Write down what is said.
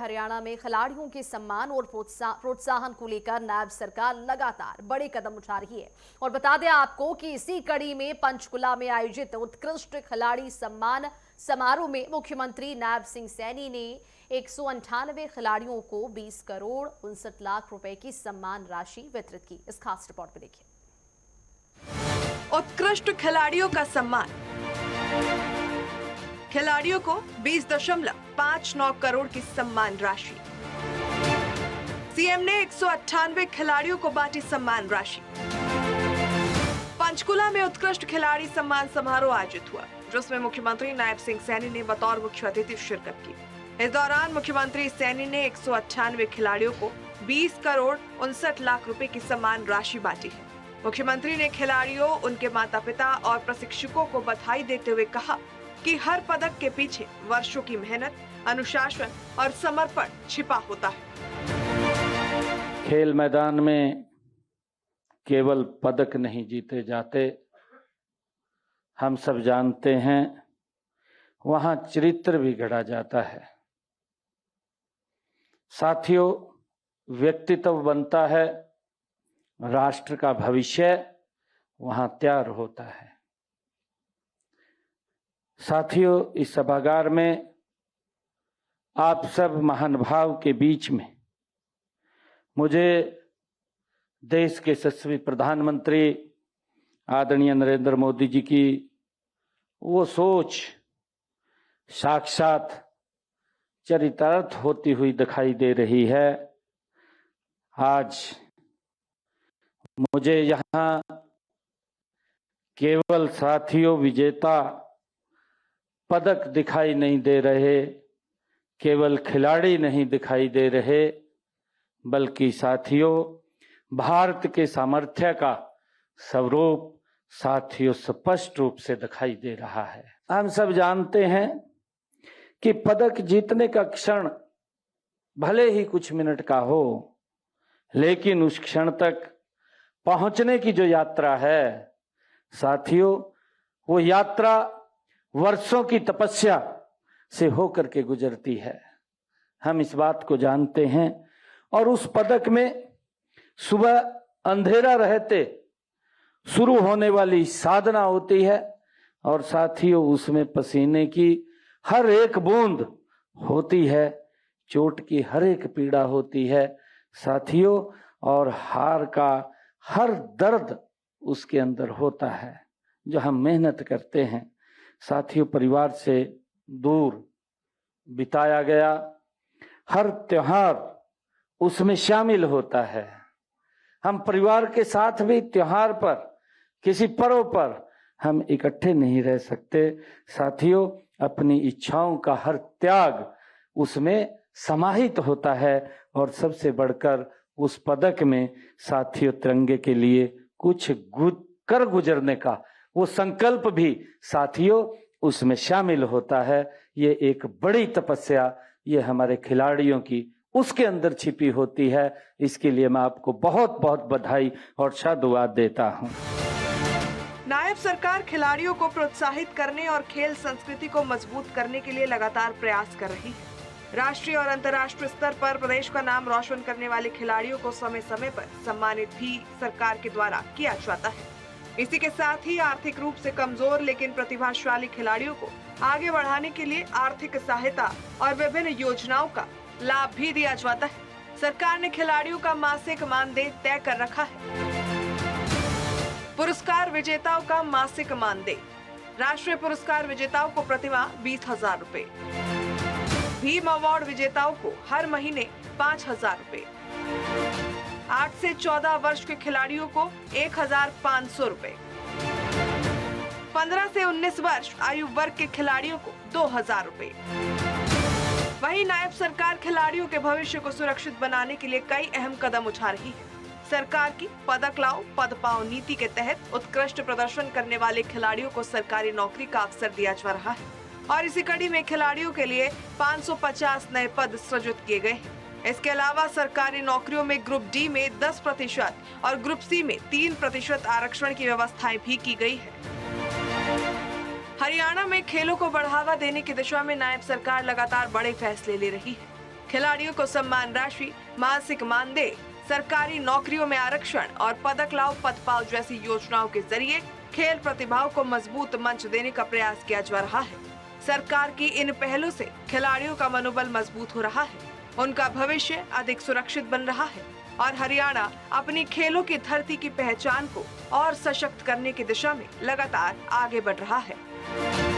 हरियाणा में खिलाड़ियों के सम्मान और प्रोत्साहन को लेकर नायब सरकार लगातार बड़े कदम उठा रही है। और बता दें आपको कि इसी कड़ी में पंचकुला में आयोजित उत्कृष्ट खिलाड़ी सम्मान समारोह में मुख्यमंत्री नायब सिंह सैनी ने 198 खिलाड़ियों को 20 करोड़ 59 लाख रुपए की सम्मान राशि वितरित की। इस खास रिपोर्ट में देखिए। उत्कृष्ट खिलाड़ियों का सम्मान, खिलाड़ियों को 20.59 करोड़ की सम्मान राशि। सीएम ने 198 खिलाड़ियों को बांटी सम्मान राशि। पंचकुला में उत्कृष्ट खिलाड़ी सम्मान समारोह आयोजित हुआ, जिसमें मुख्यमंत्री नायब सिंह सैनी ने बतौर मुख्य अतिथि शिरकत की। इस दौरान मुख्यमंत्री सैनी ने 198 खिलाड़ियों को 20 करोड़ 59 लाख रुपए की सम्मान राशि बांटी है। मुख्यमंत्री ने खिलाड़ियों, उनके माता पिता और प्रशिक्षकों को बधाई देते हुए कहा कि हर पदक के पीछे वर्षों की मेहनत, अनुशासन और समर्पण छिपा होता है। खेल मैदान में केवल पदक नहीं जीते जाते, हम सब जानते हैं वहां चरित्र भी गढ़ा जाता है। साथियों, व्यक्तित्व बनता है, राष्ट्र का भविष्य वहां तैयार होता है। साथियों, इस सभागार में आप सब महानुभाव के बीच में मुझे देश के यशस्वी प्रधानमंत्री आदरणीय नरेंद्र मोदी जी की वो सोच साक्षात चरितार्थ होती हुई दिखाई दे रही है। आज मुझे यहाँ केवल साथियों विजेता पदक दिखाई नहीं दे रहे, केवल खिलाड़ी नहीं दिखाई दे रहे, बल्कि साथियों भारत के सामर्थ्य का स्वरूप साथियों स्पष्ट रूप से दिखाई दे रहा है। हम सब जानते हैं कि पदक जीतने का क्षण भले ही कुछ मिनट का हो, लेकिन उस क्षण तक पहुंचने की जो यात्रा है साथियों, वो यात्रा वर्षों की तपस्या से होकर के गुजरती है। हम इस बात को जानते हैं। और उस पदक में सुबह अंधेरा रहते शुरू होने वाली साधना होती है, और साथियों उसमें पसीने की हर एक बूंद होती है, चोट की हर एक पीड़ा होती है साथियों, और हार का हर दर्द उसके अंदर होता है जो हम मेहनत करते हैं। साथियों, परिवार से दूर बिताया गया हर त्योहार उसमें शामिल होता है। हम परिवार के साथ भी त्योहार पर, किसी पर्व पर हम इकट्ठे नहीं रह सकते साथियों। अपनी इच्छाओं का हर त्याग उसमें समाहित होता है, और सबसे बढ़कर उस पदक में साथियों तिरंगे के लिए कुछ कर गुजरने का वो संकल्प भी साथियों उसमें शामिल होता है। ये एक बड़ी तपस्या, ये हमारे खिलाड़ियों की उसके अंदर छिपी होती है। इसके लिए मैं आपको बहुत बहुत बधाई और साधुवाद देता हूं। नायब सरकार खिलाड़ियों को प्रोत्साहित करने और खेल संस्कृति को मजबूत करने के लिए लगातार प्रयास कर रही है। राष्ट्रीय और अंतर्राष्ट्रीय स्तर पर प्रदेश का नाम रोशन करने वाले खिलाड़ियों को समय समय पर सम्मानित भी सरकार के द्वारा किया जाता है। इसी के साथ ही आर्थिक रूप से कमजोर लेकिन प्रतिभाशाली खिलाड़ियों को आगे बढ़ाने के लिए आर्थिक सहायता और विभिन्न योजनाओं का लाभ भी दिया जाता है। सरकार ने खिलाड़ियों का मासिक मानदेय तय कर रखा है। पुरस्कार विजेताओं का मासिक मानदेय, राष्ट्रीय पुरस्कार विजेताओं को प्रतिमाह 20,000 रुपए, भीम अवार्ड विजेताओं को हर महीने 5,000 रुपए, 8 से 14 वर्ष के खिलाड़ियों को 1,500 रुपए, 15 से 19 वर्ष आयु वर्ग के खिलाड़ियों को 2,000 रुपए। वहीं नायब सरकार खिलाड़ियों के भविष्य को सुरक्षित बनाने के लिए कई अहम कदम उठा रही है। सरकार की पदक लाओ पद पाओ नीति के तहत उत्कृष्ट प्रदर्शन करने वाले खिलाड़ियों को सरकारी नौकरी का अवसर दिया जा रहा है, और इसी कड़ी में खिलाड़ियों के लिए 550 नए पद सृजित किए गए हैं। इसके अलावा सरकारी नौकरियों में ग्रुप डी में 10% और ग्रुप सी में 3% आरक्षण की व्यवस्थाएं भी की गई है। हरियाणा में खेलों को बढ़ावा देने की दिशा में नायब सरकार लगातार बड़े फैसले ले रही है। खिलाड़ियों को सम्मान राशि, मासिक मानदेय, सरकारी नौकरियों में आरक्षण और पदक लाओ पद पाओ जैसी योजनाओं के जरिए खेल प्रतिभाओं को मजबूत मंच देने का प्रयास किया जा रहा है। सरकार की इन पहलों से खिलाड़ियों का मनोबल मजबूत हो रहा है, उनका भविष्य अधिक सुरक्षित बन रहा है और हरियाणा अपनी खेलों की धरती की पहचान को और सशक्त करने की दिशा में लगातार आगे बढ़ रहा है।